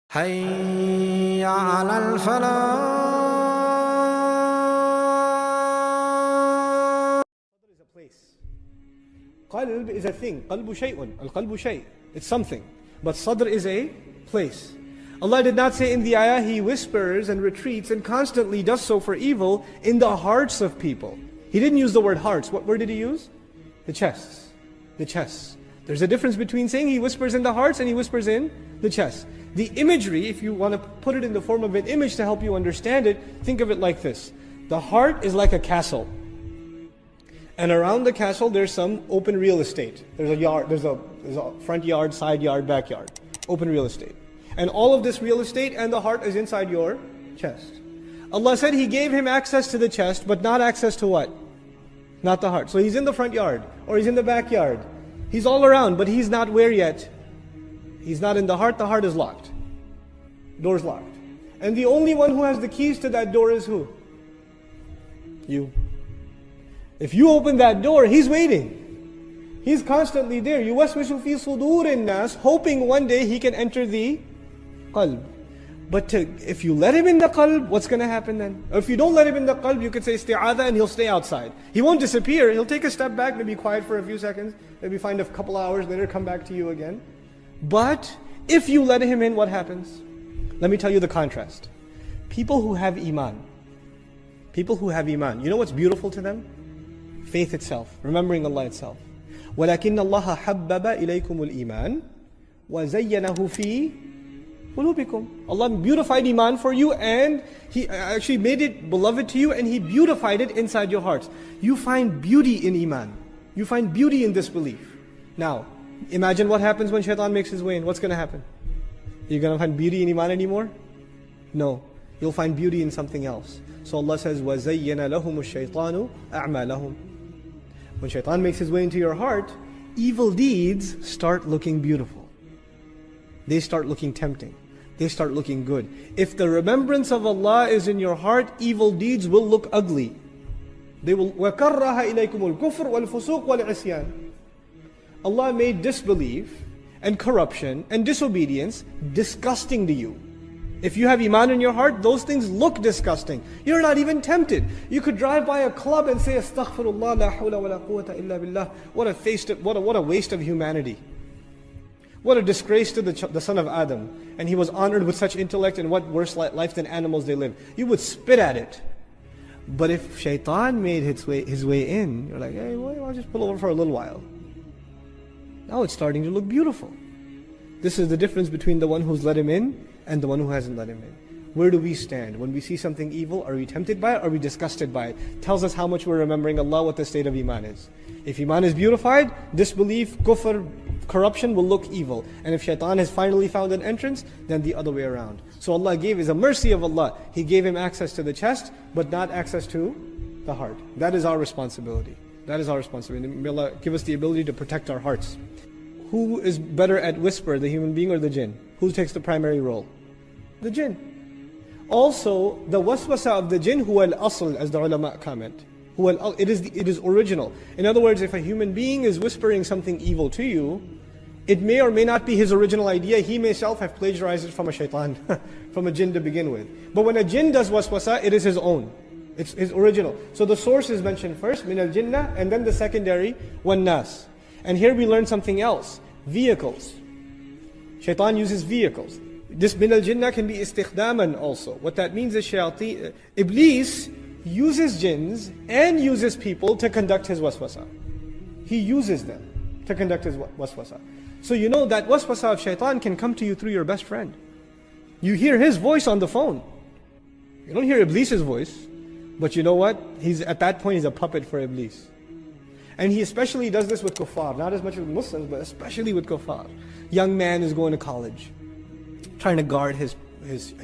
حي على الفلاح. Is a place. Qalb is a thing. Qalbu shay'un. Al-qalbu shay'. It's something. But sadr is a place. Allah did not say in the ayah, He whispers and retreats and constantly does so for evil in the hearts of people. He didn't use the word hearts. What word did He use? The chests. The chests. There's a difference between saying He whispers in the hearts and He whispers in the chest. The imagery, if you want to put it in the form of an image to help you understand it, think of it like this. The heart is like a castle. And around the castle there's some open real estate. There's a yard, there's a front yard, side yard, backyard. Open real estate. And all of this real estate and the heart is inside your chest. Allah said He gave him access to the chest, but not access to what? Not the heart. So he's in the front yard, or he's in the backyard. He's all around, but he's not where yet? He's not in the heart is locked. Door's locked. And the only one who has the keys to that door is who? You. If you open that door, He's waiting. He's constantly there. يُوَسْوِسُ فِي صُدُورِ النَّاسِ, hoping one day He can enter the qalb. But if you let Him in the qalb, what's going to happen then? Or if you don't let Him in the qalb, you could say isti'adha and He'll stay outside. He won't disappear. He'll take a step back, maybe quiet for a few seconds, maybe find a couple hours later, come back to you again. But if you let Him in, what happens? Let me tell you the contrast. People who have iman, you know what's beautiful to them? Faith itself, remembering Allah itself. وَلَكِنَّ اللَّهَ حَبَّبَ إِلَيْكُمُ الْإِيمَانِ وَزَيَّنَهُ فِي قُلُوبِكُمْ. Allah beautified iman for you, and He actually made it beloved to you, and He beautified it inside your hearts. You find beauty in iman. You find beauty in this belief. Now, imagine what happens when shaitan makes his way in. What's going to happen? You're going to find beauty in iman anymore? No. You'll find beauty in something else. So Allah says, وَزَيَّنَ لَهُمُ الشَّيْطَانُ أَعْمَالَهُم. When shaitan makes his way into your heart, evil deeds start looking beautiful. They start looking tempting. They start looking good. If the remembrance of Allah is in your heart, evil deeds will look ugly. They will وَكَرَّهَ إِلَيْكُمُ الْكُفْرُ وَالْفُسُوقُ وَالْعِصْيَانِ. Allah made disbelief and corruption and disobedience disgusting to you. If you have iman in your heart, those things look disgusting. You're not even tempted. You could drive by a club and say, Astaghfirullah, la hawla wa la quwwata illa billah. What a waste of humanity. What a disgrace to the son of Adam. And he was honored with such intellect, and what worse life than animals they live. You would spit at it. But if shaitan made his way in, you're like, hey, well, I'll just pull over for a little while. Now it's starting to look beautiful. This is the difference between the one who's let him in and the one who hasn't let him in. Where do we stand? When we see something evil, are we tempted by it? Are we disgusted by it? Tells us how much we're remembering Allah, what the state of iman is. If iman is beautified, disbelief, kufr, corruption will look evil. And if shaitan has finally found an entrance, then the other way around. So Allah gave, is a mercy of Allah. He gave him access to the chest, but not access to the heart. That is our responsibility. That is our responsibility. May Allah give us the ability to protect our hearts. Who is better at whisper, the human being or the jinn? Who takes the primary role? The jinn. Also, the waswasa of the jinn, huwa al-asl, as the ulama comment. It is original. In other words, if a human being is whispering something evil to you, it may or may not be his original idea. He may himself have plagiarized it from a shaitan, from a jinn to begin with. But when a jinn does waswasa, it is his own. It's his original. So the source is mentioned first, min al-jinnah, and then the secondary, wan nas. And here we learn something else. Vehicles. Shaitan uses vehicles. This min al-jinnah can be istikhdaman also. What that means is Iblis uses jinns and uses people to conduct his waswasa. He uses them to conduct his waswasa. So you know that waswasa of shaitan can come to you through your best friend. You hear his voice on the phone. You don't hear Iblis's voice. But you know what? At that point, he's a puppet for Iblis. And he especially does this with kuffar. Not as much with Muslims, but especially with kuffar. Young man is going to college, trying to guard his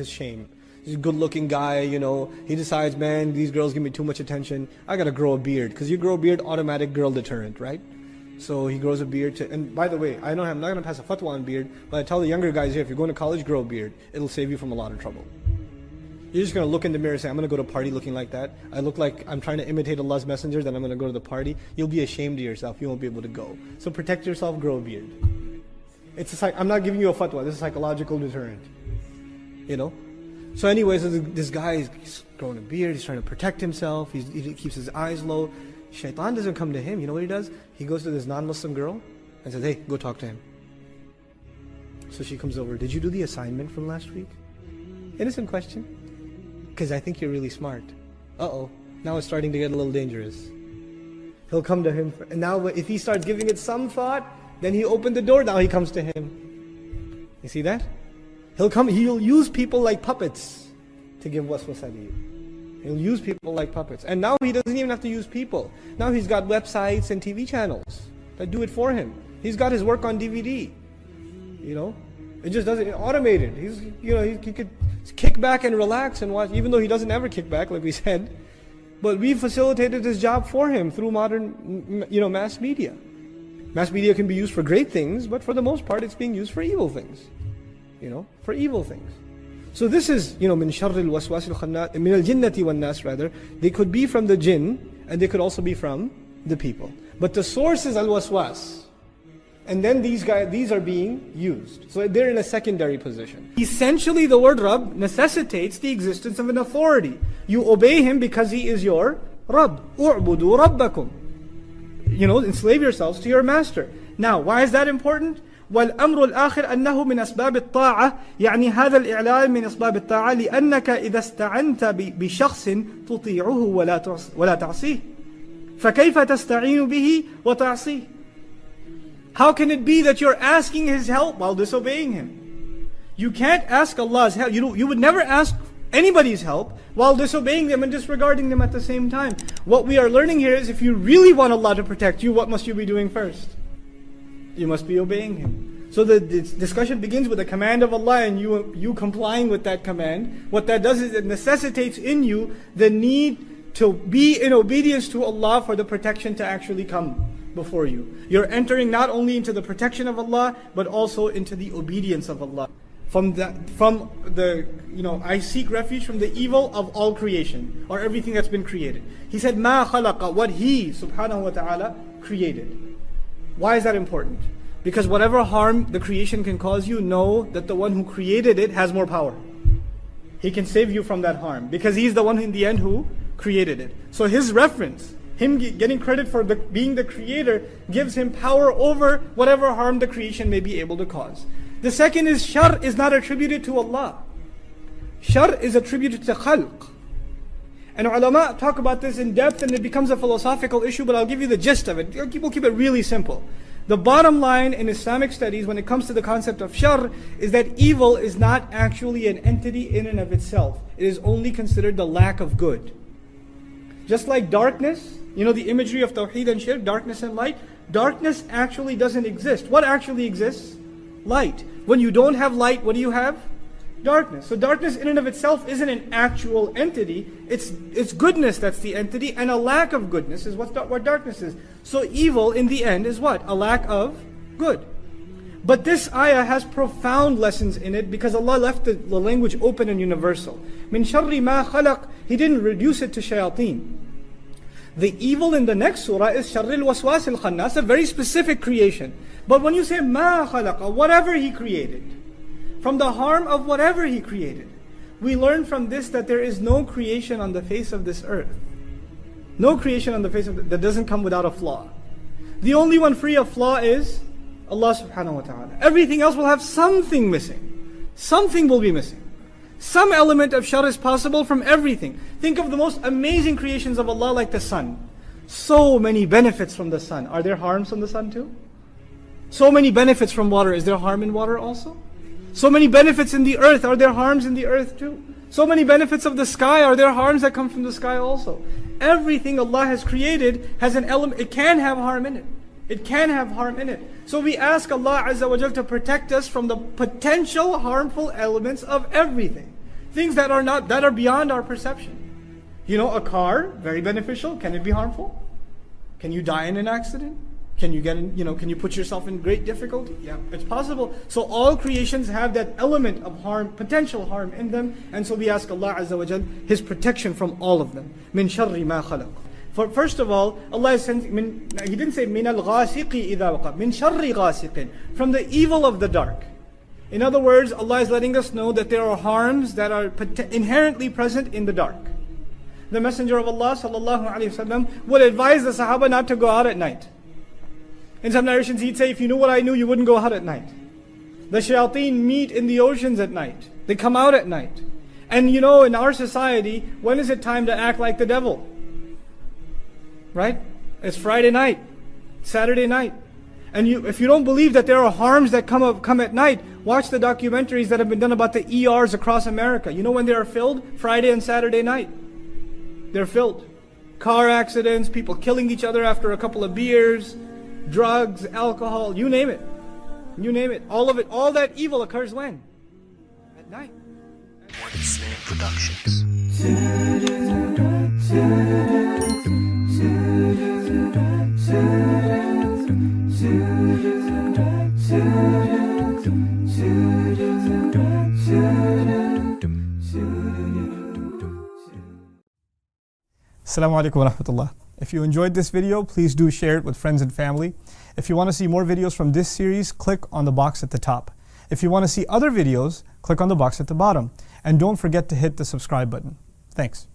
shame. He's a good-looking guy, you know. He decides, man, these girls give me too much attention. I gotta grow a beard. Because you grow a beard, automatic girl deterrent, right? So he grows a beard. And by the way, I'm not going to pass a fatwa on beard, but I tell the younger guys here, if you're going to college, grow a beard. It'll save you from a lot of trouble. You're just going to look in the mirror and say, I'm going to go to a party looking like that. I look like I'm trying to imitate Allah's messenger, then I'm going to go to the party. You'll be ashamed of yourself. You won't be able to go. So protect yourself, grow a beard. I'm not giving you a fatwa. This is a psychological deterrent. You know? So anyways, this guy is growing a beard, he's trying to protect himself, he keeps his eyes low. Shaitan doesn't come to him. You know what he does? He goes to this non-Muslim girl and says, hey, go talk to him. So she comes over, did you do the assignment from last week? Innocent question. Because I think you're really smart. Uh-oh, now it's starting to get a little dangerous. He'll come to him, and now if he starts giving it some thought, then he opened the door, now he comes to him. You see that? He'll use people like puppets to give waswasa to you. He'll use people like puppets. And now he doesn't even have to use people. Now he's got websites and TV channels that do it for him. He's got his work on DVD. You know? It just doesn't, automated. He could kick back and relax and watch, even though he doesn't ever kick back, like we said. But we facilitated his job for him through modern, mass media. Mass media can be used for great things, but for the most part it's being used for evil things. For evil things. So this is, min sharril waswasil khannas, min al-jinnati wan nas rather. They could be from the jinn, and they could also be from the people. But the source is al-waswas. And then these are being used. So they're in a secondary position. Essentially the word Rabb necessitates the existence of an authority. You obey him because he is your Rabb. U'budu rabbakum. Enslave yourselves to your master. Now, why is that important? والأمر الآخر أنه من أسباب الطاعة يعني هذا الإعلان من أسباب الطاعة لأنك إذا استعنت بشخص تطيعه ولا تعصيه فكيف تستعين به وتعصيه. How can it be that you're asking his help while disobeying him? You can't ask Allah's help. You would never ask anybody's help while disobeying them and disregarding them at the same time. What we are learning here is if you really want Allah to protect you, what must you be doing first? You must be obeying him. So the discussion begins with a command of Allah and you complying with that command. What that does is it necessitates in you the need to be in obedience to Allah for the protection to actually come before you. You're entering not only into the protection of Allah, but also into the obedience of Allah. I seek refuge from the evil of all creation, or everything that's been created. He said, مَا خَلَقَ, what He, subhanahu wa ta'ala, created. Why is that important? Because whatever harm the creation can cause you, know that the one who created it has more power. He can save you from that harm, because He's the one in the end who created it. So His reference, Him getting credit for being the creator, gives Him power over whatever harm the creation may be able to cause. The second is shar is not attributed to Allah. Shar is attributed to khalq. And ulama talk about this in depth and it becomes a philosophical issue, but I'll give you the gist of it. People keep it really simple. The bottom line in Islamic studies when it comes to the concept of shar is that evil is not actually an entity in and of itself. It is only considered the lack of good. Just like darkness, the imagery of tawheed and shirk, darkness and light, darkness actually doesn't exist. What actually exists? Light. When you don't have light, what do you have? Darkness. So darkness in and of itself isn't an actual entity. It's goodness that's the entity, and a lack of goodness is what darkness is. So evil in the end is what? A lack of good. But this ayah has profound lessons in it because Allah left the language open and universal. Min sharri ma khalaq. He didn't reduce it to shayateen. The evil in the next surah is sharril waswasil khannas, a very specific creation. But when you say ma khalaqa, whatever He created, from the harm of whatever He created, we learn from this that there is no creation on the face of this earth. No creation on the face of that doesn't come without a flaw. The only one free of flaw is Allah subhanahu wa ta'ala. Everything else will have something missing. Something will be missing. Some element of shar is possible from everything. Think of the most amazing creations of Allah like the sun. So many benefits from the sun. Are there harms from the sun too? So many benefits from water. Is there harm in water also? So many benefits in the earth. Are there harms in the earth too? So many benefits of the sky. Are there harms that come from the sky also? Everything Allah has created has an element. It can have harm in it. It can have harm in it. So we ask Allah Azza wa Jal to protect us from the potential harmful elements of everything. Things that are beyond our perception. A car, very beneficial. Can it be harmful? Can you die in an accident? Can you can you put yourself in great difficulty? Yeah, it's possible. So all creations have that element of harm, potential harm in them. And so we ask Allah Azza wa Jal His protection from all of them. Min sharri ma khalaq. First of all, Allah says, He didn't say min al-ghasiqi idha waqa, min sharri ghasiqin, from the evil of the dark. In other words, Allah is letting us know that there are harms that are inherently present in the dark. The Messenger of Allah sallallahu alaihi wasallam would advise the Sahaba not to go out at night. In some narrations he'd say, if you knew what I knew, you wouldn't go out at night. The shayateen meet in the oceans at night. They come out at night. And you know, in our society, when is it time to act like the devil? Right? It's Friday night, Saturday night. And if you don't believe that there are harms that come at night, watch the documentaries that have been done about the ERs across America. You know when they are filled? Friday and Saturday night. They're filled. Car accidents, people killing each other after a couple of beers, drugs, alcohol, you name it. You name it. All of it, all that evil occurs when? At night. Productions. Assalamu alaikum wa rahmatullah. If you enjoyed this video, please do share it with friends and family. If you want to see more videos from this series, click on the box at the top. If you want to see other videos, click on the box at the bottom. And don't forget to hit the subscribe button. Thanks.